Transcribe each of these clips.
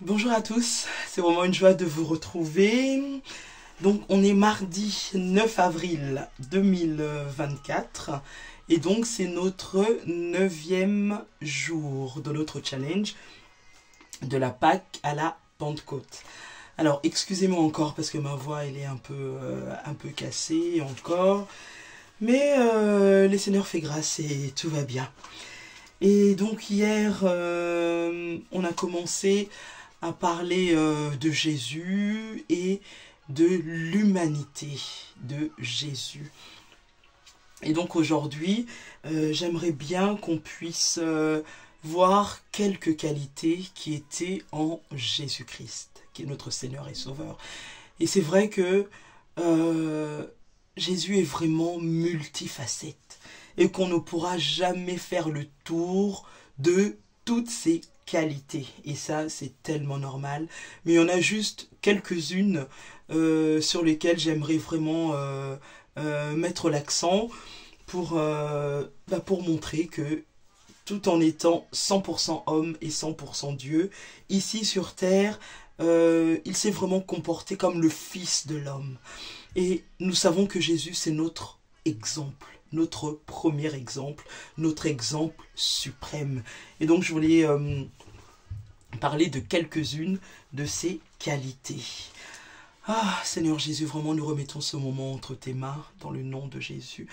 Bonjour à tous, c'est vraiment une joie de vous retrouver. Donc on est mardi 9 avril 2024 et donc c'est notre 9e jour de notre challenge de la Pâque à la Pentecôte. Alors excusez-moi encore parce que ma voix elle est un peu cassée encore, mais le Seigneur fait grâce et tout va bien. Et donc hier on a commencé à parler de Jésus et de l'humanité de Jésus. Et donc aujourd'hui, j'aimerais bien qu'on puisse voir quelques qualités qui étaient en Jésus-Christ, qui est notre Seigneur et Sauveur. Et c'est vrai que Jésus est vraiment multifacette et qu'on ne pourra jamais faire le tour de toutes ses qualités. Et ça, c'est tellement normal. Mais il y en a juste quelques-unes sur lesquelles j'aimerais vraiment mettre l'accent pour montrer que tout en étant 100% homme et 100% Dieu, ici sur terre, il s'est vraiment comporté comme le Fils de l'homme. Et nous savons que Jésus, c'est notre exemple, notre premier exemple, notre exemple suprême. Et donc je voulais parler de quelques-unes de ces qualités. Ah, Seigneur Jésus, vraiment nous remettons ce moment entre tes mains, dans le nom de Jésus.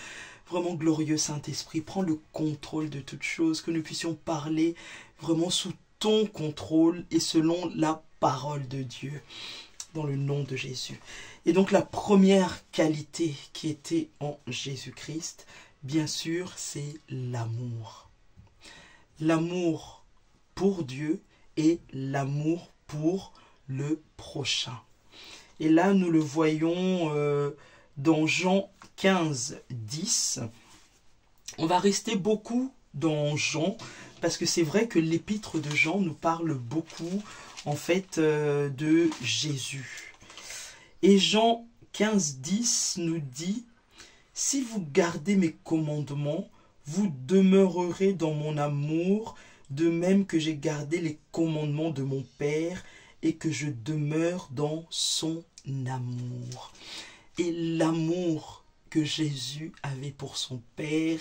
Vraiment glorieux Saint-Esprit, prends le contrôle de toutes choses, que nous puissions parler vraiment sous ton contrôle et selon la parole de Dieu, dans le nom de Jésus. Et donc la première qualité qui était en Jésus-Christ, bien sûr, c'est l'amour. L'amour pour Dieu et l'amour pour le prochain. Et là, nous le voyons dans Jean 15, 10. On va rester beaucoup dans Jean, parce que c'est vrai que l'épître de Jean nous parle beaucoup, en fait, de Jésus. Et Jean 15, 10 nous dit « Si vous gardez mes commandements, vous demeurerez dans mon amour, de même que j'ai gardé les commandements de mon Père et que je demeure dans son amour. » Et l'amour que Jésus avait pour son Père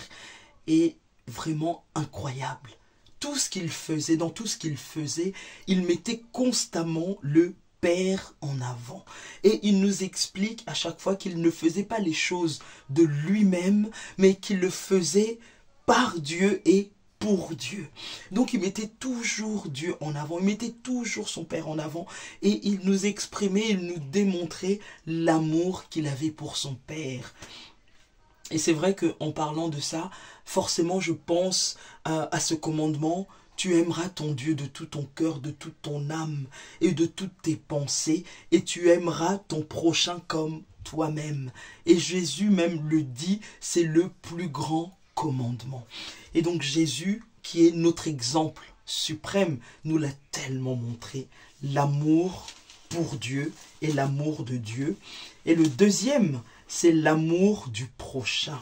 est vraiment incroyable. Tout ce qu'il faisait, dans tout ce qu'il faisait, il mettait constamment le Père en avant. Et il nous explique à chaque fois qu'il ne faisait pas les choses de lui-même, mais qu'il le faisait par Dieu et pour Dieu. Donc il mettait toujours Dieu en avant, il mettait toujours son Père en avant et il nous exprimait, il nous démontrait l'amour qu'il avait pour son Père. Et c'est vrai qu'en parlant de ça, forcément je pense à ce commandement: tu aimeras ton Dieu de tout ton cœur, de toute ton âme et de toutes tes pensées, et tu aimeras ton prochain comme toi-même. Et Jésus même le dit, c'est le plus grand commandement. Et donc Jésus, qui est notre exemple suprême, nous l'a tellement montré, l'amour pour Dieu et l'amour de Dieu. Et le deuxième, c'est l'amour du prochain.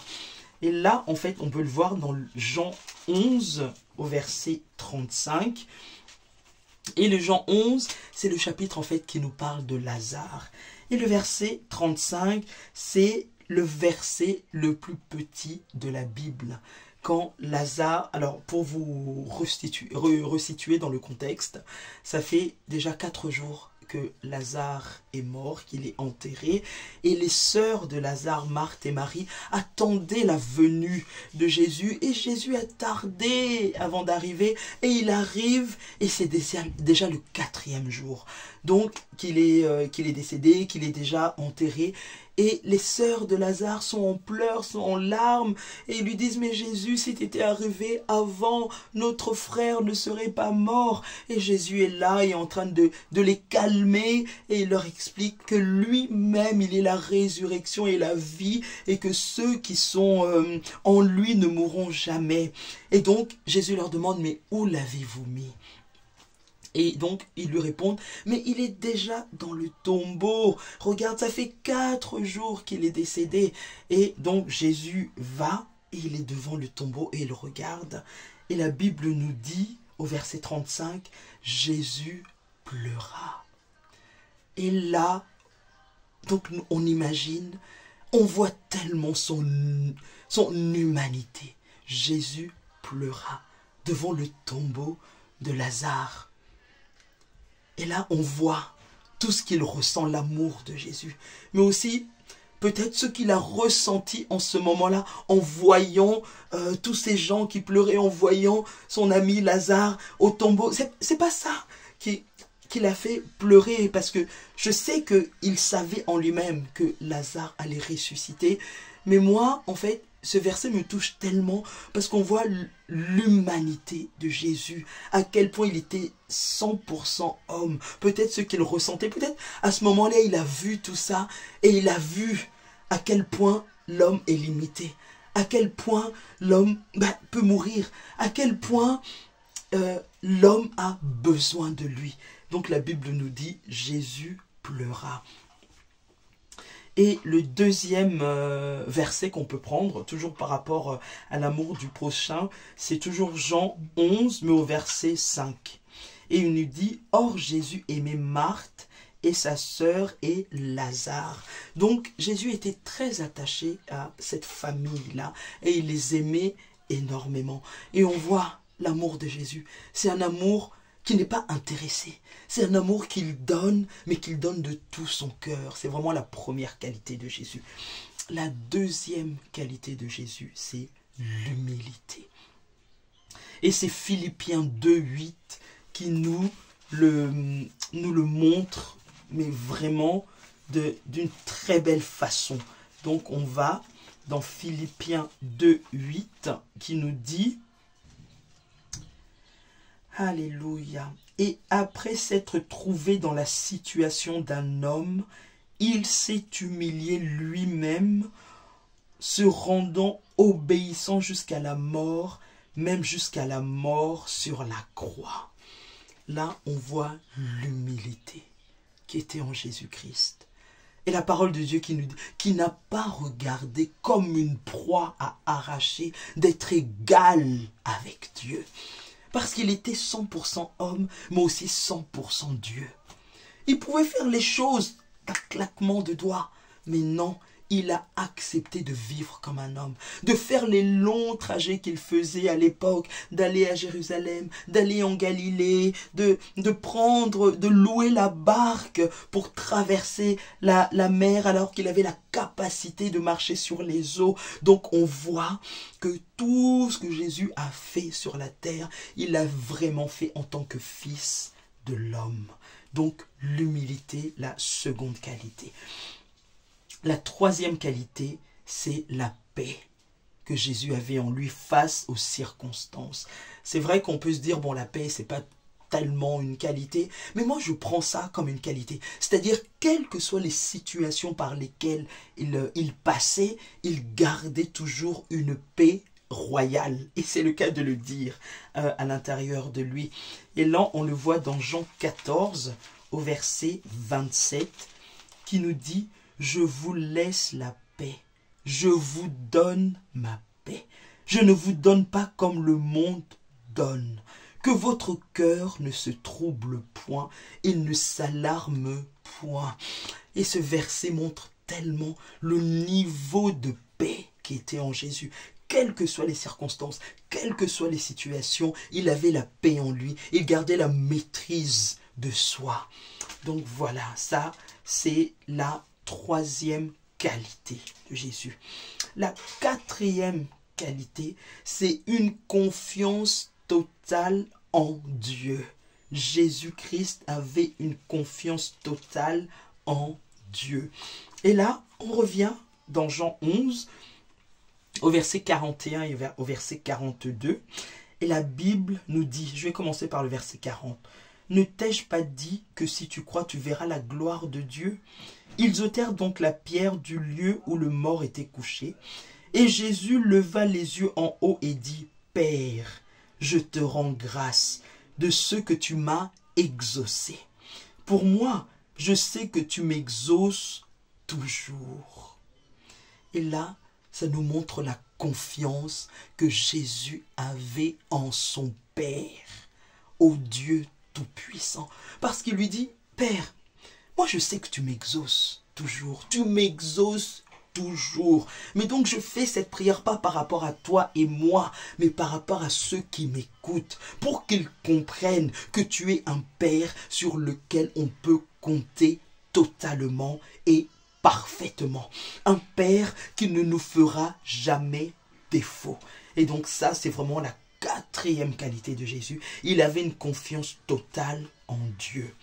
Et là, en fait, on peut le voir dans Jean 11, au verset 35. Et le Jean 11, c'est le chapitre, en fait, qui nous parle de Lazare. Et le verset 35, c'est le verset le plus petit de la Bible. Quand Lazare, alors pour vous resituer dans le contexte, ça fait déjà 4 jours que Lazare est mort, qu'il est enterré, et les sœurs de Lazare, Marthe et Marie, attendaient la venue de Jésus, et Jésus a tardé avant d'arriver, et il arrive, et c'est déjà le 4e jour, donc qu'il est décédé, qu'il est déjà enterré, et les sœurs de Lazare sont en pleurs, sont en larmes, et ils lui disent: mais Jésus, si tu étais arrivé avant, notre frère ne serait pas mort. Et Jésus est là, il est en train de les calmer, et il leur explique que lui-même, il est la résurrection et la vie, et que ceux qui sont en lui ne mourront jamais. Et donc, Jésus leur demande: mais où l'avez-vous mis ? Et donc, ils lui répondent: mais il est déjà dans le tombeau. Regarde, ça fait 4 jours qu'il est décédé. Et donc, Jésus va, et il est devant le tombeau, et il regarde. Et la Bible nous dit, au verset 35, Jésus pleura. Et là, donc on imagine, on voit tellement son humanité. Jésus pleura devant le tombeau de Lazare. Et là, on voit tout ce qu'il ressent, l'amour de Jésus. Mais aussi, peut-être ce qu'il a ressenti en ce moment-là, en voyant tous ces gens qui pleuraient, en voyant son ami Lazare au tombeau. C'est pas ça qui l'a fait pleurer, parce que je sais qu'il savait en lui-même que Lazare allait ressusciter. Mais moi, en fait, ce verset me touche tellement parce qu'on voit l'humanité de Jésus, à quel point il était 100% homme. Peut-être ce qu'il ressentait, peut-être à ce moment-là, il a vu tout ça et il a vu à quel point l'homme est limité, à quel point l'homme peut mourir, à quel point l'homme a besoin de lui. Donc la Bible nous dit, Jésus pleura. Et le deuxième verset qu'on peut prendre, toujours par rapport à l'amour du prochain, c'est toujours Jean 11, mais au verset 5. Et il nous dit, « Or Jésus aimait Marthe et sa sœur et Lazare. » Donc Jésus était très attaché à cette famille-là et il les aimait énormément. Et on voit l'amour de Jésus. C'est un amour qui n'est pas intéressé. C'est un amour qu'il donne, mais qu'il donne de tout son cœur. C'est vraiment la première qualité de Jésus. La deuxième qualité de Jésus, c'est l'humilité. Et c'est Philippiens 2:8 qui nous le montre, mais vraiment d'une très belle façon. Donc on va dans Philippiens 2:8 qui nous dit, alléluia. Et après s'être trouvé dans la situation d'un homme, il s'est humilié lui-même, se rendant obéissant jusqu'à la mort, même jusqu'à la mort sur la croix. Là, on voit l'humilité qui était en Jésus-Christ. Et la parole de Dieu qui nous dit, qui n'a pas regardé comme une proie à arracher d'être égal avec Dieu. Parce qu'il était 100% homme, mais aussi 100% Dieu. Il pouvait faire les choses d'un claquement de doigts, mais non, il a accepté de vivre comme un homme, de faire les longs trajets qu'il faisait à l'époque, d'aller à Jérusalem, d'aller en Galilée, de louer la barque pour traverser la mer alors qu'il avait la capacité de marcher sur les eaux. Donc on voit que tout ce que Jésus a fait sur la terre, il l'a vraiment fait en tant que fils de l'homme. Donc l'humilité, la seconde qualité. La troisième qualité, c'est la paix que Jésus avait en lui face aux circonstances. C'est vrai qu'on peut se dire, bon, la paix, c'est pas tellement une qualité, mais moi, je prends ça comme une qualité. C'est-à-dire, quelles que soient les situations par lesquelles il passait, il gardait toujours une paix royale. Et c'est le cas de le dire à l'intérieur de lui. Et là, on le voit dans Jean 14, au verset 27, qui nous dit, « Je vous laisse la paix, je vous donne ma paix. Je ne vous donne pas comme le monde donne. Que votre cœur ne se trouble point et ne s'alarme point. » Et ce verset montre tellement le niveau de paix qui était en Jésus. Quelles que soient les circonstances, quelles que soient les situations, il avait la paix en lui. Il gardait la maîtrise de soi. Donc voilà, ça c'est la troisième qualité de Jésus. La quatrième qualité, c'est une confiance totale en Dieu. Jésus-Christ avait une confiance totale en Dieu. Et là, on revient dans Jean 11, au verset 41 et au verset 42. Et la Bible nous dit, je vais commencer par le verset 40. « Ne t'ai-je pas dit que si tu crois, tu verras la gloire de Dieu ?» Ils ôtèrent donc la pierre du lieu où le mort était couché. Et Jésus leva les yeux en haut et dit, « Père, je te rends grâce de ce que tu m'as exaucé. Pour moi, je sais que tu m'exauces toujours. » Et là, ça nous montre la confiance que Jésus avait en son Père, au Dieu Tout-Puissant. Parce qu'il lui dit, Père, moi je sais que tu m'exauces toujours. Tu m'exauces toujours. Mais donc je fais cette prière pas par rapport à toi et moi, mais par rapport à ceux qui m'écoutent, pour qu'ils comprennent que tu es un Père sur lequel on peut compter totalement et parfaitement. Un Père qui ne nous fera jamais défaut. Et donc ça, c'est vraiment la quatrième qualité de Jésus. Il avait une confiance totale en Dieu.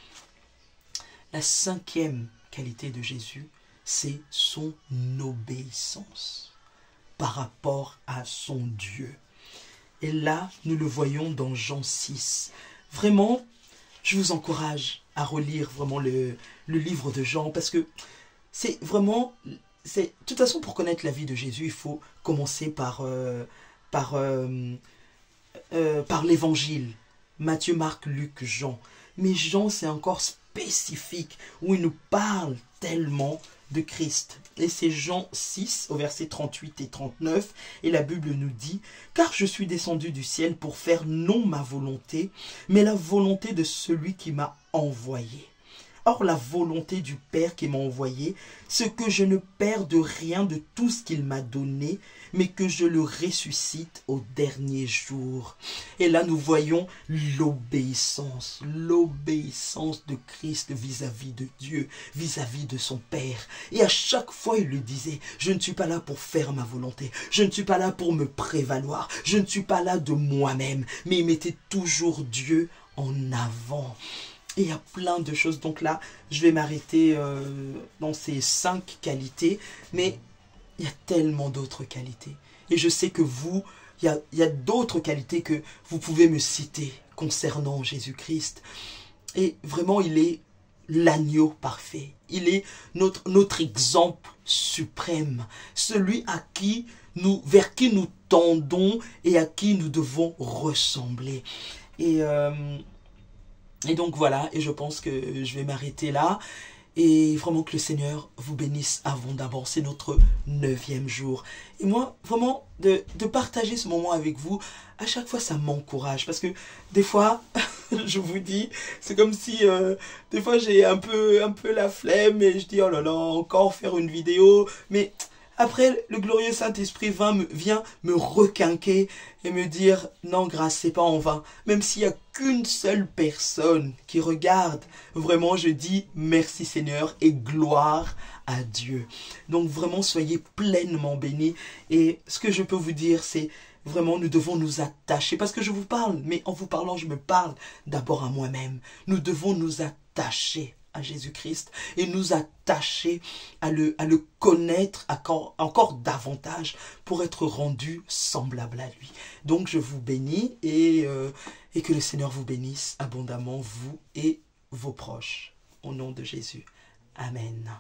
La cinquième qualité de Jésus, c'est son obéissance par rapport à son Dieu. Et là, nous le voyons dans Jean 6. Vraiment, je vous encourage à relire vraiment le livre de Jean, parce que c'est vraiment... De toute façon, pour connaître la vie de Jésus, il faut commencer par l'évangile. Matthieu, Marc, Luc, Jean. Mais Jean, c'est encore spécifique, où il nous parle tellement de Christ. Et c'est Jean 6, au verset 38 et 39, et la Bible nous dit, « Car je suis descendu du ciel pour faire non ma volonté, mais la volonté de celui qui m'a envoyé. » Or, la volonté du Père qui m'a envoyé, c'est que je ne perde rien de tout ce qu'il m'a donné, mais que je le ressuscite au dernier jour. Et là, nous voyons l'obéissance de Christ vis-à-vis de Dieu, vis-à-vis de son Père. Et à chaque fois, il lui disait, je ne suis pas là pour faire ma volonté, je ne suis pas là pour me prévaloir, je ne suis pas là de moi-même, mais il mettait toujours Dieu en avant. Et il y a plein de choses. Donc là, je vais m'arrêter dans ces 5 qualités. Mais il y a tellement d'autres qualités. Et je sais que vous, il y a d'autres qualités que vous pouvez me citer concernant Jésus-Christ. Et vraiment, il est l'agneau parfait. Il est notre exemple suprême. Celui vers qui nous tendons et à qui nous devons ressembler. Et donc voilà, et je pense que je vais m'arrêter là. Et vraiment que le Seigneur vous bénisse abondamment. C'est notre 9e jour. Et moi, vraiment, de partager ce moment avec vous, à chaque fois, ça m'encourage. Parce que des fois, je vous dis, c'est comme si, des fois, j'ai un peu la flemme et je dis, oh là là, encore faire une vidéo. Mais après, le glorieux Saint-Esprit vient me requinquer et me dire, non, grâce, c'est pas en vain. Même s'il n'y a qu'une seule personne qui regarde, vraiment, je dis merci Seigneur et gloire à Dieu. Donc vraiment, soyez pleinement bénis. Et ce que je peux vous dire, c'est vraiment, nous devons nous attacher. Parce que je vous parle, mais en vous parlant, je me parle d'abord à moi-même. Nous devons nous attacher à Jésus-Christ et nous attacher à le connaître encore davantage pour être rendu semblable à lui. Donc je vous bénis et que le Seigneur vous bénisse abondamment, vous et vos proches. Au nom de Jésus. Amen.